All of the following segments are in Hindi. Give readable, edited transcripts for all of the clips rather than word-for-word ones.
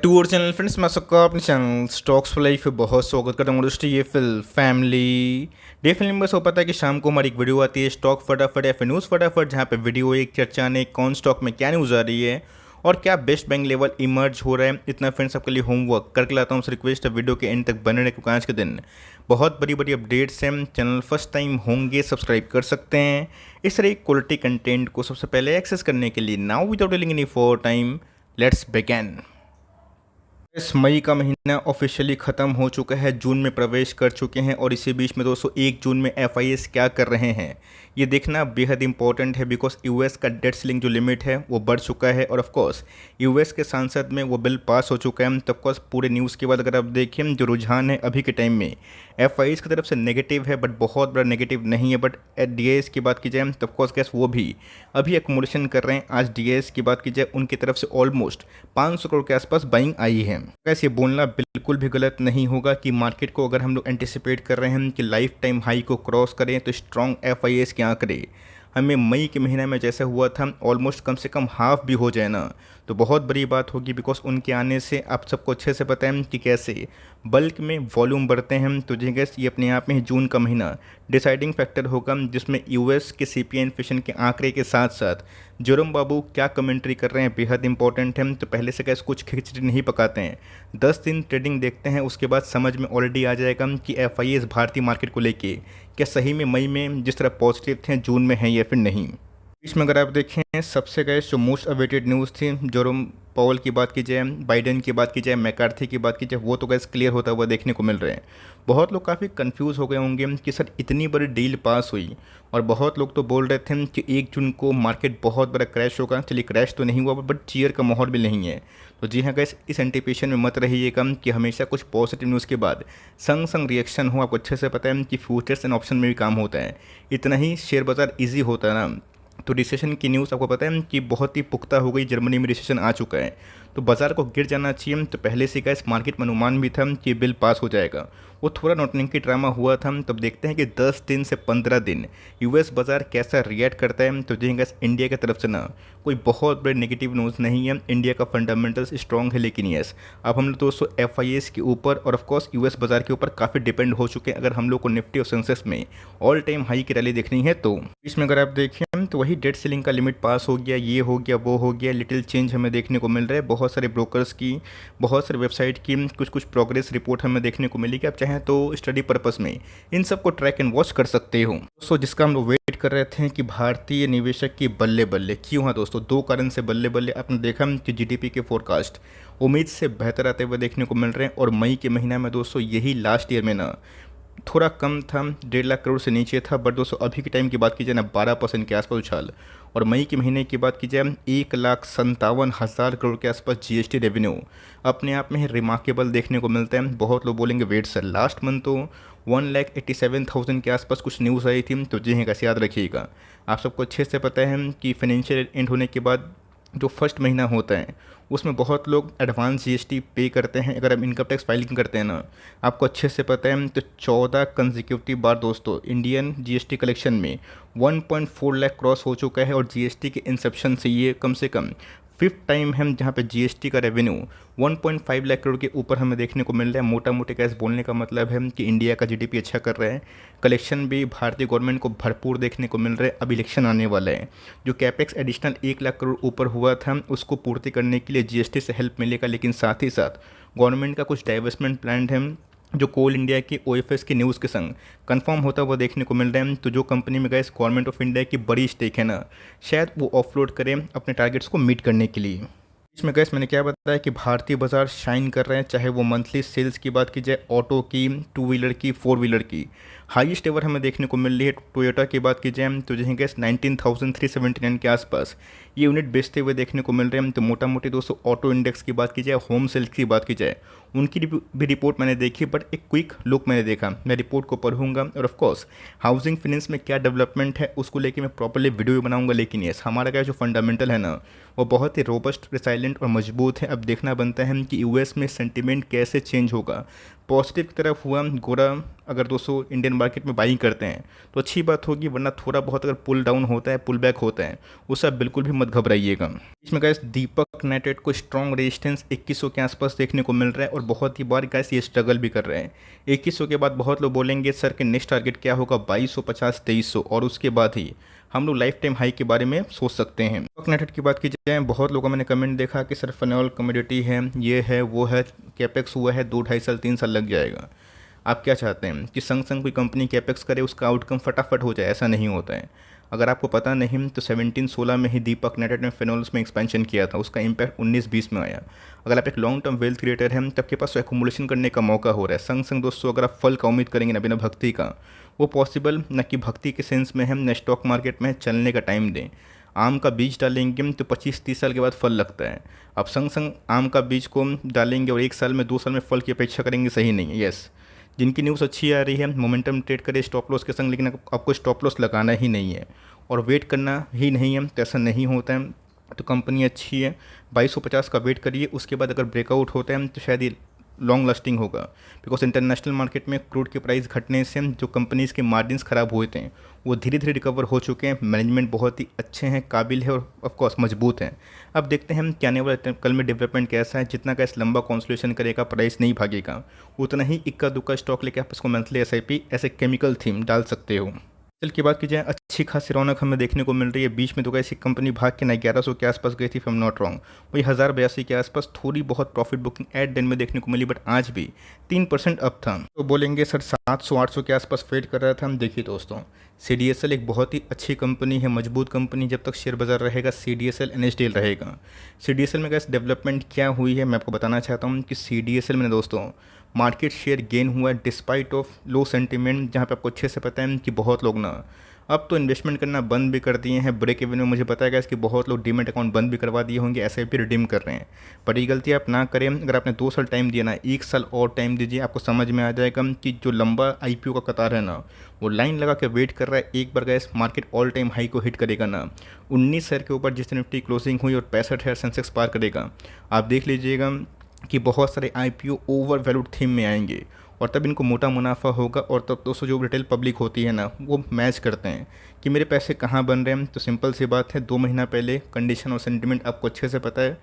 टू और चैनल फ्रेंड्स, मैं सबका अपने चैनल स्टॉक्स फॉर लाइफ पे बहुत स्वागत करता हूँ। दोस्तों ये फिल फैमिली डे फिल्म बस हो पाता है कि शाम को हमारी एक वीडियो आती है स्टॉक फटाफट या फिर न्यूज़ फटाफट, जहाँ पे वीडियो एक चर्चा ने कौन स्टॉक में क्या न्यूज़ आ रही है और क्या बेस्ट बैंक लेवल इमर्ज हो रहा है। इतना फ्रेंड्स आपके लिए होमवर्क करके लाता हूँ। रिक्वेस्ट है वीडियो के एंड तक बने रहे, क्योंकि आज के दिन बहुत बड़ी बड़ी अपडेट्स हैं। चैनल फर्स्ट टाइम होंगे सब्सक्राइब कर सकते हैं इस तरह क्वालिटी कंटेंट को सबसे पहले एक्सेस करने के लिए। Now without delaying any for time, let's begin. इस मई का महीना ऑफिशियली ख़त्म हो चुका है, जून में प्रवेश कर चुके हैं और इसी बीच में दोस्तों 1 जून में एफआईएस क्या कर रहे हैं ये देखना बेहद इंपॉर्टेंट है। बिकॉज यूएस का डेट सीलिंग जो लिमिट है वो बढ़ चुका है और ऑफकोर्स यूएस के संसद में वो बिल पास हो चुका है। तो ऑफकोर्स पूरे न्यूज़ के बाद अगर आप देखें जो रुझान है अभी के टाइम में एफआईएस की तरफ से नेगेटिव है, बट बहुत बड़ा नेगेटिव नहीं है। बट डीएस की बात की जाए तो ऑफकोर्स गैस वो भी अभी एक्मुलेशन कर रहे हैं। आज डीएस की बात की जाए उनकी तरफ से ऑलमोस्ट 500 करोड़ के आसपास बाइंग आई है। वैसे ये बोलना बिल्कुल भी गलत नहीं होगा कि मार्केट को अगर हम लोग एंटिसिपेट कर रहे हैं कि लाइफ टाइम हाई को क्रॉस करें तो स्ट्रॉन्ग एफआईएस क्या करे। हमें मई के महीने में जैसा हुआ था ऑलमोस्ट कम से कम हाफ भी हो जाए ना तो बहुत बड़ी बात होगी। बिकॉज उनके आने से आप सबको अच्छे से पता है कि कैसे बल्क में वॉल्यूम बढ़ते हैं। तो जी गैस ये अपने आप में जून का महीना डिसाइडिंग फैक्टर होगा, जिसमें यूएस के सीपीआई इन्फ्लेशन के आंकड़े के साथ साथ जेरोम बाबू क्या कमेंट्री कर रहे हैं बेहद इंपॉर्टेंट है। तो पहले से गैस कुछ खिचड़ी नहीं पकाते हैं, 10 दिन ट्रेडिंग देखते हैं, उसके बाद समझ में ऑलरेडी आ जाएगा कि एफआईएस भारतीय मार्केट को लेके क्या सही में मई में जिस तरह पॉजिटिव थे जून में है या फिर नहीं। इसमें अगर आप देखें सबसे गैस जो मोस्ट अवेटेड न्यूज़ थी, जेरोम पॉवल की बात की जाए, बाइडेन की बात की जाए, मैकार्थी की बात की जाए, वो तो गैस क्लियर होता हुआ देखने को मिल रहे हैं। बहुत लोग काफ़ी कंफ्यूज हो गए होंगे कि सर इतनी बड़ी डील पास हुई और बहुत लोग तो बोल रहे थे कि 1 जून को मार्केट बहुत बड़ा क्रैश होगा। चलिए क्रैश तो नहीं हुआ बट चीयर का माहौल भी नहीं है। तो जी हाँ गैस इस एंटिसिपेशन में मत रहिएगा कि हमेशा कुछ पॉजिटिव न्यूज़ के बाद संग संग रिएक्शन हो। आपको अच्छे से पता है कि फ्यूचर्स एंड ऑप्शन में भी काम होता है, इतना ही शेयर बाज़ार ईजी होता है ना। तो रिसेशन की न्यूज़ आपको पता है कि बहुत ही पुख्ता हो गई, जर्मनी में रिसेशन आ चुका है तो बाजार को गिर जाना चाहिए। तो पहले से गैस मार्केट में अनुमान भी था कि बिल पास हो जाएगा। वो थोड़ा नोटबंदी ड्रामा हुआ था। तब देखते हैं कि 10 दिन से 15 दिन यूएस बाजार कैसा रिएक्ट करता है। तो जी गैस इंडिया की तरफ से ना कोई बहुत बड़े नेगेटिव न्यूज़ नहीं है, इंडिया का फंडामेंटल्स स्ट्रॉन्ग है। लेकिन यस अब हम लोग दोस्तों एफआईएस के ऊपर और ऑफकोर्स यूएस बाजार के ऊपर काफ़ी डिपेंड हो चुके हैं। अगर हम लोग को निफ्टी और सेंसेक्स में ऑल टाइम हाई की रैली देखनी है तो इसमें अगर आप देखें तो वही डेट सीलिंग का लिमिट पास हो गया, ये हो गया, वो हो गया, लिटिल चेंज हमें देखने को मिल रहा है। बहुत सारे ब्रोकर्स की, बहुत सारे वेबसाइट की कुछ कुछ प्रोग्रेस रिपोर्ट हमें देखने को मिली कि आप चाहें तो स्टडी पर्पस में इन सबको ट्रैक एंड वॉच कर सकते हो। दोस्तों जिसका हम लोग वेट कर रहे थे कि भारतीय निवेशक की बल्ले बल्ले क्यों है दोस्तों, 2 कारण से बल्ले बल्ले। आपने देखा कि जीडीपी के फोरकास्ट उम्मीद से बेहतर आते हुए देखने को मिल रहे हैं और मई के महीना में दोस्तों यही लास्ट ईयर में ना थोड़ा कम था, 1.5 लाख करोड़ से नीचे था। बट दोस्तों अभी के टाइम की बात की जाए ना 12% के आसपास उछाल, और मई के महीने की बात की जाए 1,57,000 करोड़ के आसपास जीएसटी रेवेन्यू अपने आप में रिमार्केबल देखने को मिलता है। बहुत लोग बोलेंगे वेट सर, लास्ट मंथ तो 1,87,000 के आसपास कुछ न्यूज़ आई थी। तो जी हाँ कैसे याद रखिएगा, आप सबको अच्छे से पता है कि फाइनेंशियल एंड होने के बाद जो फर्स्ट महीना होता है उसमें बहुत लोग एडवांस जीएसटी पे करते हैं। अगर हम इनकम टैक्स फाइलिंग करते हैं ना, आपको अच्छे से पता है तो 14 कंसेक्यूटिव बार दोस्तों इंडियन जीएसटी कलेक्शन में 1.4 लाख क्रॉस हो चुका है। और जीएसटी के इंसेप्शन से ये कम से कम 5th टाइम है जहाँ पे जीएसटी का रेवेन्यू 1.5 लाख करोड़ के ऊपर हमें देखने को मिल रहा है। मोटा मोटे कैसे बोलने का मतलब है कि इंडिया का जीडीपी अच्छा कर रहा है, कलेक्शन भी भारतीय गवर्नमेंट को भरपूर देखने को मिल रहा है। अब इलेक्शन आने वाला है, जो कैपेक्स एडिशनल 1 लाख करोड़ ऊपर हुआ था उसको पूर्ति करने के लिए जीएसटी से हेल्प मिलेगा। लेकिन साथ ही साथ गवर्नमेंट का कुछ डाइवर्समेंट प्लान है जो कोल इंडिया की ओएफएस की न्यूज़ के संग कंफर्म होता हुआ देखने को मिल रहा है। तो जो कंपनी में गैस गवर्नमेंट ऑफ इंडिया की बड़ी स्टेक है ना, शायद वो ऑफलोड करें अपने टारगेट्स को मीट करने के लिए। इसमें गैस मैंने क्या बताया कि भारतीय बाजार शाइन कर रहे हैं, चाहे वो मंथली सेल्स की बात की जाए, ऑटो की, 2 व्हीलर की, 4 व्हीलर की हाईएस्ट एवर हमें देखने को मिल रही है। टोयोटा की बात की जाए तो जहाँ गैस 19,379 के आसपास ये यूनिट बेचते हुए देखने को मिल रहे हैं। तो मोटा मोटी दोस्तों ऑटो इंडेक्स की बात की जाए, होम सेल्स की बात की जाए, उनकी भी रिपोर्ट मैंने देखी, बट एक क्विक लुक मैंने देखा। मैं रिपोर्ट को पढ़ूंगा और ऑफकोर्स हाउसिंग फाइनेंस में क्या डेवलपमेंट है उसको लेके मैं प्रॉपर्ली वीडियो बनाऊंगा। लेकिन यस हमारा क्या जो फंडामेंटल है ना वो बहुत ही रोबस्ट, रिसाइलेंट और मजबूत है। अब देखना बनता है कि यूएस में सेंटिमेंट कैसे चेंज होगा। पॉजिटिव की तरफ हुआ गोरा। अगर दोस्तों इंडियन मार्केट में बाइंग करते हैं तो अच्छी बात होगी, वरना थोड़ा बहुत अगर पुल डाउन होता है, पुल बैक होता है, उससे आप बिल्कुल भी मत घबराइएगा। इसमें गैस दीपक नाइट्रेट को स्ट्रॉन्ग रेजिस्टेंस 2100 के आसपास देखने को मिल रहा है और बहुत ही बार गैस ये स्ट्रगल भी कर रहे हैं। 2100 के बाद बहुत लोग बोलेंगे सर के नेक्स्ट टारगेट क्या होगा, 2250 2300, और उसके बाद ही हम लोग लाइफ टाइम हाई के बारे में सोच सकते हैं। स्टॉक नाइट्रेट की बात की जाए, बहुत लोगों मैंने कमेंट देखा कि सर फिनॉल कमोडिटी है, ये है वो है, कैपेक्स हुआ है 2-2.5 साल 3 साल लग जाएगा। आप क्या चाहते हैं कि संग संग कोई कंपनी कैपेक्स करे, उसका आउटकम फटाफट हो जाए? ऐसा नहीं होता है। अगर आपको पता नहीं तो 17-16 में ही दीपक नाइट्रेट ने फिनोल्स में एक्सपेंशन किया था, उसका इम्पैक्ट 19-20 में आया। अगर आप एक लॉन्ग टर्म वेल्थ क्रिएटर हैं तो आपके पास एक्मुमुलेशन करने का मौका हो रहा है। संग संग दोस्तों अगर आप फल का उम्मीद करेंगे ना बिना भक्ति का, वो पॉसिबल न कि भक्ति के सेंस में हम न स्टॉक मार्केट में चलने का टाइम दें। आम का बीज डालेंगे तो 25-30 साल के बाद फल लगता है। आप संग संग आम का बीज को डालेंगे और 1 साल में 2 साल में फल की अपेक्षा करेंगे, सही नहीं है। यस, जिनकी न्यूज़ अच्छी आ रही है मोमेंटम ट्रेड करे स्टॉप लॉस के संग, लेकिन आपको स्टॉप लॉस लगाना ही नहीं है और वेट करना ही नहीं है, तो ऐसा नहीं होता है। तो कंपनी अच्छी है, 2250 का वेट करिए, उसके बाद अगर ब्रेकआउट होता है तो शायद ये लॉन्ग लास्टिंग होगा। बिकॉज इंटरनेशनल मार्केट में क्रूड के प्राइस घटने से जो कंपनीज़ के मार्जिन्स ख़राब हुए थे वो धीरे धीरे रिकवर हो चुके हैं। मैनेजमेंट बहुत ही अच्छे हैं, काबिल है और ऑफकोर्स मजबूत हैं। अब देखते हैं कि आने वाले कल में डेवलपमेंट कैसा है। जितना कैस लंबा कॉन्सोलेशन करेगा, प्राइस नहीं भागेगा, उतना ही इक्का दुक्का स्टॉक लेके आप उसको मंथली SIP ऐसे केमिकल थीम डाल सकते हो। सेल की बात की जाए, अच्छी खासी रौनक हमें देखने को मिल रही है। बीच में तो ऐसी कंपनी भाग के ना 1100 के आसपास गई थी, if I am not wrong, वही 1082 के आसपास थोड़ी बहुत प्रॉफिट बुकिंग एट दिन में देखने को मिली, बट आज भी 3% अप था। तो बोलेंगे सर 700-800 के आसपास फेड कर रहा था। हम देखिए दोस्तों, CDSL एक बहुत ही अच्छी कंपनी है, मजबूत कंपनी। जब तक शेयर बाजार रहेगा CDSL NSDL रहेगा। CDSL में कैसे डेवलपमेंट क्या हुई है मैं आपको बताना चाहता हूँ कि CDSL में दोस्तों मार्केट शेयर गेन हुआ है डिस्पाइट ऑफ लो सेंटीमेंट, जहाँ पे आपको अच्छे से पता है कि बहुत लोग ना अब तो इन्वेस्टमेंट करना बंद भी कर दिए हैं। ब्रेक इवन में मुझे पता है कि बहुत लोग डीमेट अकाउंट बंद भी करवा दिए होंगे, SIP रिडीम कर रहे हैं। पर ये गलती आप ना करें। अगर आपने 2 साल टाइम दिया ना, 1 साल और टाइम दीजिए, आपको समझ में आ जाएगा कि जो लंबा IPO का कतार है ना, वो लाइन लगा के वेट कर रहा है। एक बार gas market all time high को हिट करेगा ना, 19,000 के ऊपर जिस निफ्टी क्लोजिंग हुई और 65,000 सेंसेक्स पार करेगा, आप देख लीजिएगा कि बहुत सारे IPO ओवर वैल्यूड थीम में आएंगे और तब इनको मोटा मुनाफा होगा। और तब दोस्तों जो रिटेल पब्लिक होती है ना, वो मैच करते हैं कि मेरे पैसे कहाँ बन रहे हैं। तो सिंपल सी बात है, 2 महीना पहले कंडीशन और सेंटिमेंट आपको अच्छे से पता है।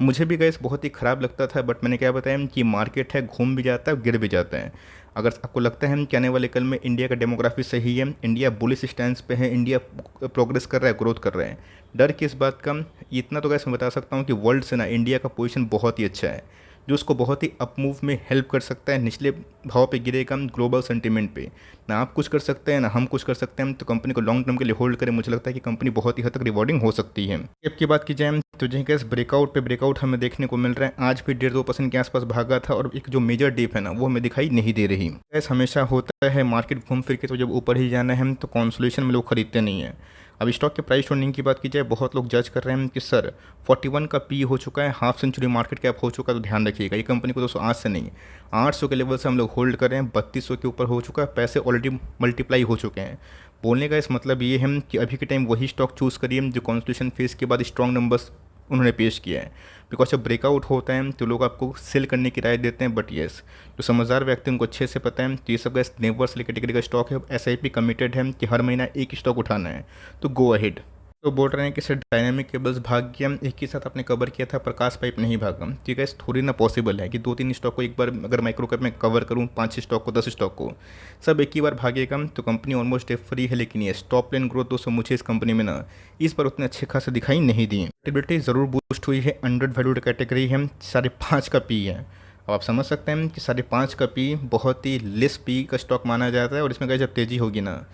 मुझे भी गैस बहुत ही ख़राब लगता था, बट मैंने क्या बताया कि मार्केट है, घूम भी जाता है, गिर भी जाता है। अगर आपको लगता है कि आने वाले कल में इंडिया का डेमोग्राफी सही है, इंडिया बुलिश स्टैंड पे है, इंडिया प्रोग्रेस कर रहा है, ग्रोथ कर रहा है, डर किस बात का? इतना तो गैस मैं बता सकता हूँ कि वर्ल्ड से ना इंडिया का पोजीशन बहुत ही अच्छा है, जो उसको बहुत ही अप मूव में हेल्प कर सकता है। निचले भाव पे गिरेगा ग्लोबल सेंटीमेंट पे, ना आप कुछ कर सकते हैं ना हम कुछ कर सकते हैं। तो कंपनी को लॉन्ग टर्म के लिए होल्ड करें, मुझे लगता है कि कंपनी बहुत ही हद तक रिवॉर्डिंग हो सकती है। अब की बात की जाए तो जहाँ कैसे ब्रेकआउट पे ब्रेकआउट हमें देखने को मिल रहा है। आज भी 1.5-2% के आसपास भागा था और एक जो मेजर डिप है ना, वो हमें दिखाई नहीं दे रही। ऐसा हमेशा होता है, मार्केट घूम फिर के तो जब ऊपर ही जाना है तो कॉन्सोलेशन में लोग खरीदते नहीं हैं। अब स्टॉक के प्राइस ट्रेंडिंग की बात की जाए, बहुत लोग जज कर रहे हैं कि सर 41 का पी हो चुका है, हाफ सेंचुरी मार्केट कैप हो चुका है, तो ध्यान रखिएगा ये कंपनी को दोस्तों आज से नहीं, 800 के लेवल से हम लोग होल्ड कर रहे हैं। 3200 के ऊपर हो चुका है, पैसे ऑलरेडी मल्टीप्लाई हो चुके हैं। बोलने का इस मतलब ये है कि अभी के टाइम वही स्टॉक चूज़ करिए जो कॉन्स्टिट्यूशन फेज के बाद स्ट्रॉन्ग नंबर्स उन्होंने पेश किया है। बिकॉज जब ब्रेकआउट होता है तो लोग आपको सेल करने की राय देते हैं, बट येस जो समझदार व्यक्ति उनको अच्छे से पता है कि ये सब नेवर्स कैटेगरी का स्टॉक है। SIP कमिटेड है कि हर महीना एक स्टॉक उठाना है, तो गो अहेड। तो बोल रहे हैं कि सर डायनामिक केबल्स भाग गया, एक ही साथ आपने कवर किया था, प्रकाश पाइप नहीं भागा। ठीक है, थोड़ी ना पॉसिबल है कि 2-3 स्टॉक को एक बार अगर माइक्रो कैप में कवर करूँ, 5 स्टॉक को, 10 स्टॉक को, सब एक ही बार भागेगा। तो कंपनी ऑलमोस्ट फ्री है, लेकिन ये स्टॉप लाइन ग्रोथ दोस्तों मुझे इस कंपनी में ना इस बार उतने अच्छे खासे दिखाई नहीं दिए। एक्टिविटी ज़रूर बूस्ट हुई है, अंडर वैल्यूड कैटेगरी है, 5.5 का पी है। अब आप समझ सकते हैं कि 5.5 का पी बहुत ही लेस पी का स्टॉक माना जाता है, और इसमें जब तेज़ी होगी ना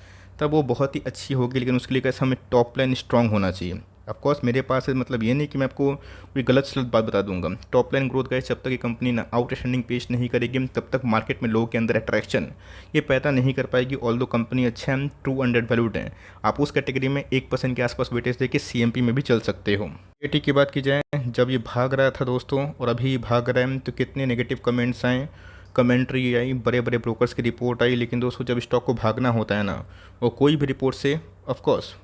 तब वो बहुत ही अच्छी होगी। लेकिन उसके लिए कैसे हमें टॉप लाइन स्ट्रॉन्ग होना चाहिए। ऑफकोर्स मेरे पास है, मतलब ये नहीं कि मैं आपको कोई गलत सलत बात बता दूंगा। टॉप लाइन ग्रोथ गए जब तक ये कंपनी ना आउटस्टैंडिंग पेश नहीं करेगी, तब तक मार्केट में लोगों के अंदर अट्रैक्शन ये पैदा नहीं कर पाएगी। ऑल दो कंपनी अच्छा है, ट्रू अंडर वैल्यूड है, आप उस कैटेगरी में 1% के आसपास वेटेज देके CMP में भी चल सकते हो। AT की बात की जाए, जब ये भाग रहा था दोस्तों और अभी भाग रहा है, तो कितने नेगेटिव कमेंट्स आए, कमेंट्री आई, बड़े बड़े ब्रोकर्स की रिपोर्ट आई। लेकिन दोस्तों जब स्टॉक को भागना होता है ना, वो कोई भी रिपोर्ट से ऑफकोर्स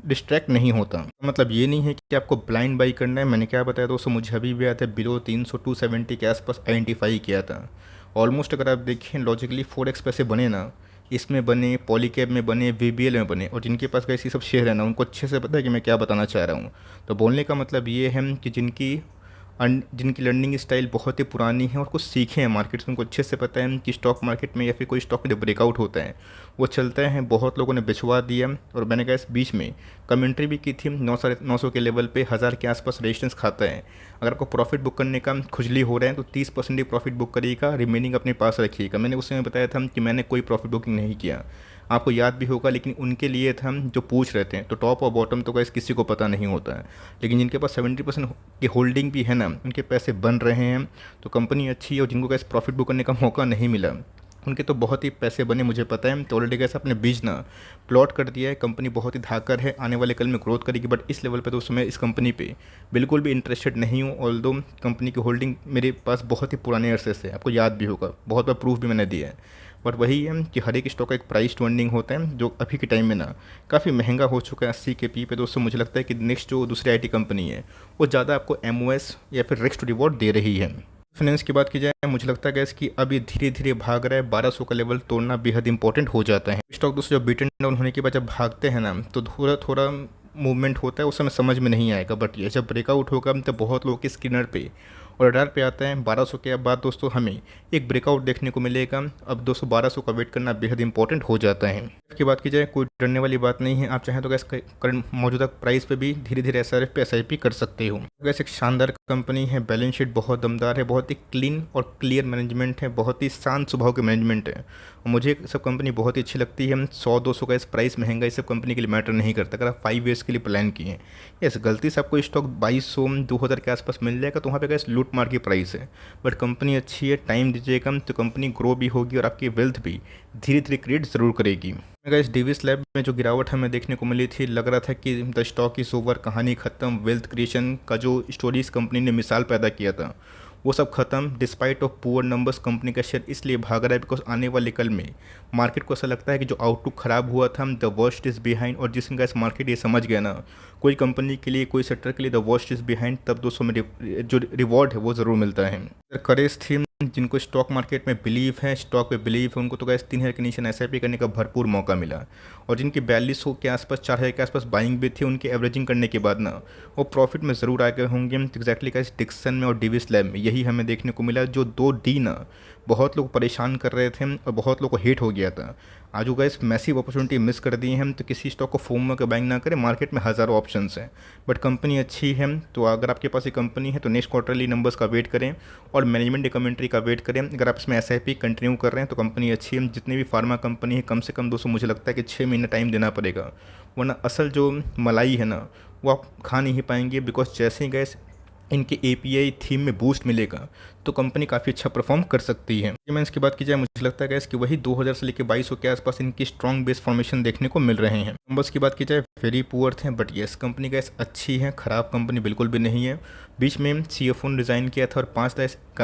डिस्ट्रैक्ट नहीं होता। मतलब ये नहीं है कि आपको ब्लाइंड बाई करना है। मैंने क्या बताया दोस्तों, मुझे अभी भी याद है बिलो 300 270 के आसपास आइडेंटिफाई किया था, ऑलमोस्ट अगर आप देखें लॉजिकली 4x पैसे बने ना, इसमें बने, पॉलीकैब में बने, वीबीएल में बने, और जिनके पास गैस ये सब शेयर है ना, उनको अच्छे से पता है कि मैं क्या बताना चाह रहा हूँ। तो बोलने का मतलब ये है कि जिनकी लर्निंग स्टाइल बहुत ही पुरानी है और कुछ सीखे हैं मार्केट से, उनको अच्छे से पता है कि स्टॉक मार्केट में या फिर कोई स्टॉक जब ब्रेकआउट होता है वो चलता है। बहुत लोगों ने बिछवा दिया, और मैंने कहा इस बीच में कमेंट्री भी की थी, 900 के लेवल पे 1000 के आसपास रेजिस्टेंस खाता है। अगर आपको प्रॉफिट बुक करने का खुजली हो रहा है तो 30% ही प्रॉफिट बुक करिएगा, रिमेनिंग अपने पास रखिएगा। मैंने उस समय बताया था कि मैंने कोई प्रॉफिट बुकिंग नहीं किया, आपको याद भी होगा, लेकिन उनके लिए था जो पूछ रहे थे। तो टॉप और बॉटम तो गैस किसी को पता नहीं होता है, लेकिन जिनके पास 70% की होल्डिंग भी है ना, उनके पैसे बन रहे हैं, तो कंपनी अच्छी है। और जिनको गैस प्रॉफिट बुक करने का मौका नहीं मिला, उनके तो बहुत ही पैसे बने, मुझे पता है। तो ऑलरेडी गैस अपने बीज ना प्लॉट कर दिया है। कंपनी बहुत ही धाकर है, आने वाले कल में ग्रोथ करेगी, बट इस लेवल पे तो मैं इस कंपनी पे बिल्कुल भी इंटरेस्टेड नहीं हूँ। ऑल्दो कंपनी की होल्डिंग मेरे पास बहुत ही पुराने अरसे से, आपको याद भी होगा, बहुत बार प्रूफ भी मैंने दिया है। बट वही है कि हर एक स्टॉक का एक प्राइस टू अर्निंग होता है, जो अभी के टाइम में ना काफ़ी महंगा हो चुका है, 80 के पी पे। दोस्तों मुझे लगता है कि नेक्स्ट जो दूसरी आईटी कंपनी है वो ज़्यादा आपको एमओएस या फिर रिस्क टू रिवॉर्ड दे रही है। फाइनेंस की बात की जाए, मुझे लगता है गैस कि अभी धीरे धीरे भाग रहा है, 1200 का लेवल तोड़ना बेहद इंपॉर्टेंट हो जाता है। स्टॉक दोस्तों जब बीटन डाउन होने के बाद जब भागते हैं ना, तो थोड़ा थोड़ा मूवमेंट होता है, उस समय समझ में नहीं आएगा, बट ये जब ब्रेकआउट होगा तो बहुत लोगों के स्क्रीनर पे और रडार पे आता है 1200 के बाद दोस्तों हमें एक ब्रेकआउट देखने को मिलेगा। अब दोस्तों 1200 का वेट करना बेहद इंपॉर्टेंट हो जाता है। की बात की जाए, कोई डरने वाली बात नहीं है, आप चाहें तो गैस करंट मौजूदा प्राइस पे भी धीरे धीरे एसआरएफ पे एसआईपी कर सकते हो। गैस एक शानदार कंपनी है, बैलेंस शीट बहुत दमदार है, बहुत ही क्लीन और क्लियर मैनेजमेंट है, बहुत ही शांत स्वभाव के मैनेजमेंट है, और मुझे सब कंपनी बहुत ही अच्छी लगती है। 100-200 का इस प्राइस महंगा इस सब कंपनी के लिए मैटर नहीं करता। अगर आप 5 ईयर्स के लिए प्लान किए हैं, यस गलती से आपको स्टॉक 2200-2000 के आसपास मिल जाएगा तो वहाँ पे गैस लूट मार की प्राइस है, बट कंपनी अच्छी है, टाइम दीजिएगा तो कंपनी ग्रो भी होगी और आपकी वेल्थ भी धीरे धीरे क्रिएट ज़रूर करेगी। गाइस डेविस लैब में जो गिरावट हमें देखने को मिली थी, लग रहा था कि द स्टॉक इज़ ओवर, कहानी ख़त्म, वेल्थ क्रिएशन का जो स्टोरीज कंपनी ने मिसाल पैदा किया था वो सब खत्म। Despite of poor numbers company का शेयर इसलिए भाग रहा है बिकॉज आने वाले कल में मार्केट को ऐसा लगता है कि जो आउटलुक ख़राब हुआ था, द वर्स्ट इज़ बिहाइंड, और जिस दिन मार्केट ये समझ गया ना कोई कंपनी के लिए, कोई सेक्टर के लिए द वर्स्ट इज़ बिहाइंड, तब दोस्तों में जो रिवॉर्ड है वो ज़रूर मिलता है। करेज थी, जिनको स्टॉक मार्केट में बिलीव है, स्टॉक पे बिलीव है, उनको तो गैस 3000 के नीचे एसआईपी करने का भरपूर मौका मिला, और जिनकी 4200 के आसपास 4000 के आसपास बाइंग भी थी, उनकी एवरेजिंग करने के बाद ना वो प्रॉफिट में ज़रूर आ गए होंगे। एग्जैक्टली गैस डिक्सन में और डेविस लैब में यही हमें देखने को मिला। जो 2D ना बहुत लोग परेशान कर रहे थे और बहुत लोग को हेट हो गया था, आज वो गैस मैसिव अपॉर्चुनिटी मिस कर दी हैं। तो किसी स्टॉक को फोम में बाइंग ना करें, मार्केट में हज़ारों ऑप्शंस हैं, बट कंपनी अच्छी है। तो अगर आपके पास ये कंपनी है तो नेक्स्ट क्वार्टरली नंबर्स का वेट करें और मैनेजमेंट कमेंट्री का वेट करें। अगर आप इसमें एसआईपी कंटिन्यू कर रहे हैं तो कंपनी अच्छी है। जितनी भी फार्मा कंपनी है कम से कम दोस्तों मुझे लगता है कि 6 महीने टाइम देना पड़ेगा, वरना असल जो मलाई है ना वो आप खा नहीं पाएंगे। बिकॉज जैसे ही गैस इनके एपीआई थीम में बूस्ट मिलेगा तो कंपनी काफ़ी अच्छा परफॉर्म कर सकती है। मैं इसकी बात की जाए, मुझे लगता है गैस कि वही 2000 से लेकर 2200 के आसपास इनकी स्ट्रॉन्ग बेस फॉर्मेशन देखने को मिल रहे हैं। नंबर्स की बात की जाए वेरी पुअर थे, बट येस कंपनी गैस अच्छी है, ख़राब कंपनी बिल्कुल भी नहीं है। बीच में सीएफओ ने डिज़ाइन किया था और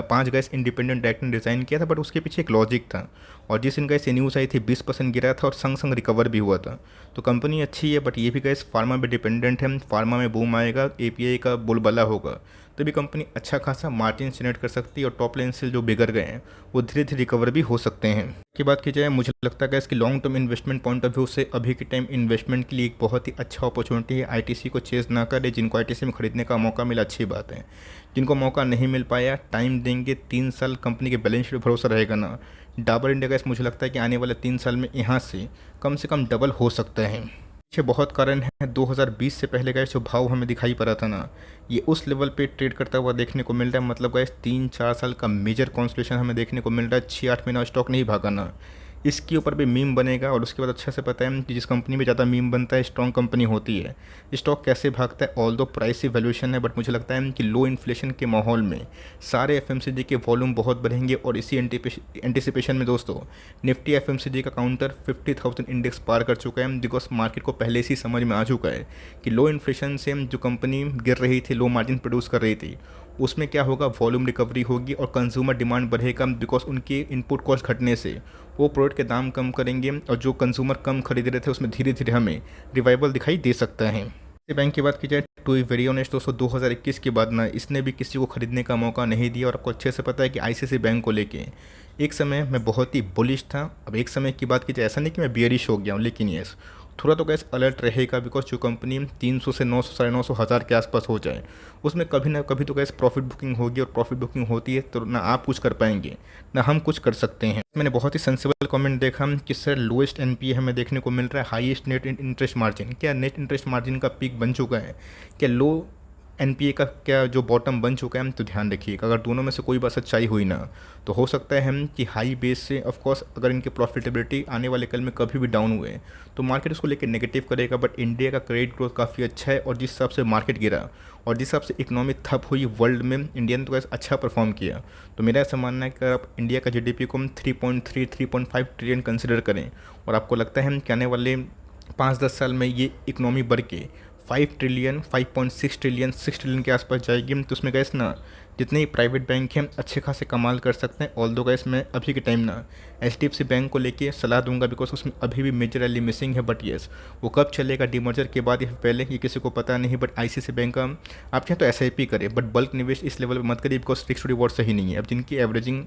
5 गैस इंडिपेंडेंट डायरेक्टर ने डिज़ाइन किया था, बट उसके पीछे एक लॉजिक था, और जिस दिन गैस ये न्यूज़ आई थी 20% गिरा था और संग संग रिकवर भी हुआ था। तो कंपनी अच्छी है, बट ये भी गैस फार्मा पे डिपेंडेंट है, फार्मा में बूम आएगा, एपीआई का बोलबाला होगा तभी कंपनी अच्छा खासा मार्जिन जनरेट कर सकती है, और टॉप लाइन से जो बिगड़ गए हैं वो धीरे धीरे रिकवर भी हो सकते हैं। की बात की जाए, मुझे लगता है इसकी long term investment point of view से अभी के टाइम इन्वेस्टमेंट के लिए एक बहुत ही अच्छा अपॉर्चुनिटी है। आईटीसी को चेज ना करे, जिनको आईटीसी में खरीदने का मौका मिला अच्छी बात है, जिनको मौका नहीं मिल पाया टाइम देंगे, 3 साल कंपनी के बैलेंस शीट भरोसा रहेगा ना। डाबर इंडिया गैस मुझे लगता है कि आने वाले 3 साल में यहाँ से कम डबल हो सकता है। पीछे बहुत कारण है, 2020 से पहले गैस जो भाव हमें दिखाई पड़ा था ना, ये उस लेवल पे ट्रेड करता हुआ देखने को मिल रहा है। मतलब गैस 3-4 साल का मेजर कॉन्सोलिडेशन हमें देखने को मिल रहा है। 6-8 महीना स्टॉक नहीं भागा ना, इसके ऊपर भी मीम बनेगा, और उसके बाद अच्छा से पता है कि जिस कंपनी में ज़्यादा मीम बनता है स्ट्रॉन्ग कंपनी होती है। स्टॉक कैसे भागता है, ऑल दो प्राइस वैल्यूएशन है, बट मुझे लगता है कि लो इन्फ्लेशन के माहौल में सारे एफएमसीजी के वॉल्यूम बहुत बढ़ेंगे, और इसी एंटिसिपेशन में दोस्तों निफ्टी एफएमसीजी का काउंटर 50,000 इंडेक्स पार कर चुका है। बिकॉज मार्केट को पहले से समझ में आ चुका है कि लो इन्फ्लेशन से जो कंपनी गिर रही थी, लो मार्जिन प्रोड्यूस कर रही थी, उसमें क्या होगा, वॉल्यूम रिकवरी होगी और कंज्यूमर डिमांड बढ़ेगा। बिकॉज उनके इनपुट कॉस्ट घटने से वो प्रोडक्ट के दाम कम करेंगे, और जो कंज्यूमर कम खरीद रहे थे उसमें धीरे धीरे हमें रिवाइवल दिखाई दे सकता है। बैंक की बात की जाए, टू बी वेरी ऑनेस्ट दोस्तों, 2021 के बाद ना इसने भी किसी को खरीदने का मौका नहीं दिया, और आपको अच्छे से पता है कि आईसीआईसीआई बैंक को लेके एक समय मैं बहुत ही बुलिश था, अब एक समय की बात कीजिए ऐसा नहीं कि मैं बियरिश हो गया हूँ, लेकिन यस थोड़ा तो गैस अलर्ट रहेगा, बिकॉज जो कंपनी 300 से 900 साढ़े 900 हज़ार के आसपास हो जाए उसमें कभी ना कभी तो गैस प्रॉफिट बुकिंग होगी, और प्रॉफिट बुकिंग होती है तो ना आप कुछ कर पाएंगे ना हम कुछ कर सकते हैं। मैंने बहुत ही सेंसिबल कमेंट देखा कि सर लोएस्ट एनपीए हमें देखने को मिल रहा है, हाईएस्ट नेट इंटरेस्ट मार्जिन। क्या नेट इंटरेस्ट मार्जिन का पीक बन चुका है? क्या लो एनपीए का क्या जो बॉटम बन चुका है? तो ध्यान रखिएगा, अगर दोनों में से कोई बात सच्चाई हुई ना तो हो सकता है हम कि हाई बेस से ऑफ कोर्स अगर इनकी प्रॉफिटेबिलिटी आने वाले कल में कभी भी डाउन हुए तो मार्केट उसको लेकर नेगेटिव करेगा। बट इंडिया का क्रेडिट ग्रोथ काफ़ी अच्छा है, और जिस हिसाब से मार्केट गिरा और जिस हिसाब से इकोनॉमी ठप हुई वर्ल्ड में, इंडिया ने तो कैसे अच्छा परफॉर्म किया। तो मेरा ऐसा मानना है कि अगर आप इंडिया का जीडीपी को हम 3.3 3.5 ट्रिलियन कंसिडर करें और आपको लगता है हम कि आने वाले 5-10 साल में ये इकोनॉमी बढ़ के 5 ट्रिलियन 5.6 ट्रिलियन 6 ट्रिलियन के आसपास जाएगी, तो उसमें गैस ना जितने ही प्राइवेट बैंक हैं अच्छे खासे कमाल कर सकते हैं। ऑल दो गैस मैं अभी के टाइम ना एचडीएफसी बैंक को लेके सलाह दूंगा, बिकॉज उसमें अभी भी मेजर रैली मिसिंग है। बट येस वो कब चलेगा, डीमर्जर के बाद या पहले, ये किसी को पता नहीं। बट आईसीआईसी बैंक का आप चाहें तो एसआईपी करें, बट बल्क निवेश इस लेवल पर मत करिए, बिकॉज फिक्स रिवॉर्ड सही नहीं है। अब जिनकी एवरेजिंग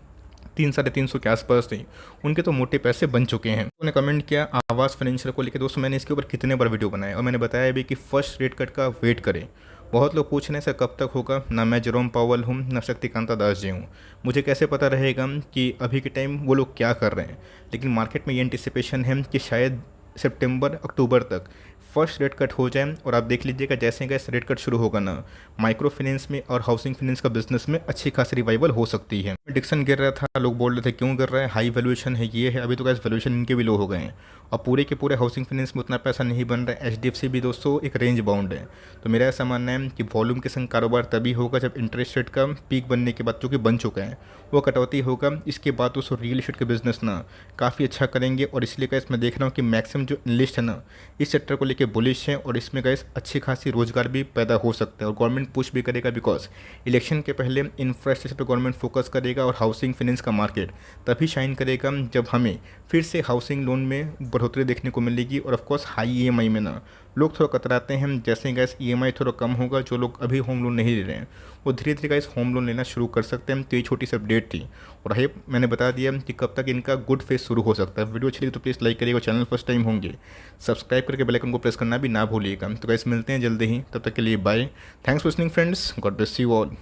300-350 के आसपास थी उनके तो मोटे पैसे बन चुके हैं। उन्होंने कमेंट किया आवाज़ फाइनेंशियल को लेकर। दोस्तों मैंने इसके ऊपर कितने बार वीडियो बनाया, और मैंने बताया भी कि फर्स्ट रेट कट का वेट करें। बहुत लोग पूछ रहे हैं सर कब तक होगा, ना मैं जेरोम पावल हूँ ना शक्तिकांता दास जी हूँ, मुझे कैसे पता रहेगा कि अभी के टाइम वो लोग क्या कर रहे हैं। लेकिन मार्केट में ये एंटिसिपेशन है कि शायद सितंबर अक्टूबर तक फर्स्ट रेट कट हो जाए, और आप देख लीजिएगा जैसे गैस रेट कट शुरू होगा ना माइक्रो फाइनेंस में और हाउसिंग फाइनेंस का बिजनेस में अच्छी खासी रिवाइवल हो सकती है। डिक्सन गिर रहा था, लोग बोल रहे थे क्यों गिर रहा है, हाई वैल्यूएशन है, ये है। अभी तो गैस वैल्यूएशन इनके भी लो हो गए हैं, और पूरे के पूरे हाउसिंग फाइनेंस में उतना पैसा नहीं बन रहा है। एचडीएफसी भी दोस्तों एक रेंज बाउंड है। तो मेरा ऐसा मानना है कि वॉल्यूम के संग कारोबार तभी होगा जब इंटरेस्ट रेट का पीक बनने के बाद, जो कि बन चुका है, वो कटौती होगा। इसके बाद दोस्तों रियल इस्टेट के बिजनेस ना काफ़ी अच्छा करेंगे, और इसलिए गैस मैं देख रहा हूँ कि मैक्सिमम जो लिस्ट है ना इस सेक्टर को लेकर बुलिश है, और इसमें गैस अच्छी खासी रोजगार भी पैदा हो सकता है, और गवर्नमेंट पुश भी करेगा। बिकॉज इलेक्शन के पहले इंफ्रास्ट्रक्चर पर गवर्नमेंट फोकस करेगा, और हाउसिंग फाइनेंस का मार्केट तभी शाइन करेगा जब हमें फिर से हाउसिंग लोन में बढ़ोतरी देखने को मिलेगी। और ऑफकोर्स हाई ईएमआई में ना लोग थोड़ा कतराते हैं, जैसे गैस ईएमआई थोड़ा कम होगा, जो लोग अभी होम लोन नहीं ले रहे हैं वो धीरे धीरे गैस होम लोन लेना शुरू कर सकते हैं। तो ये छोटी सी अपडेट थी, और है मैंने बता दिया कि कब तक इनका गुड फेस शुरू हो सकता है। वीडियो अच्छी लगी तो प्लीज़ लाइक करिएगा, चैनल फर्स्ट टाइम होंगे सब्सक्राइब करके बेल आइकन को प्रेस करना भी ना भूलिएगा। तो गैस मिलते हैं जल्दी ही, तब तक के लिए bye. Thanks for listening friends, God bless you all.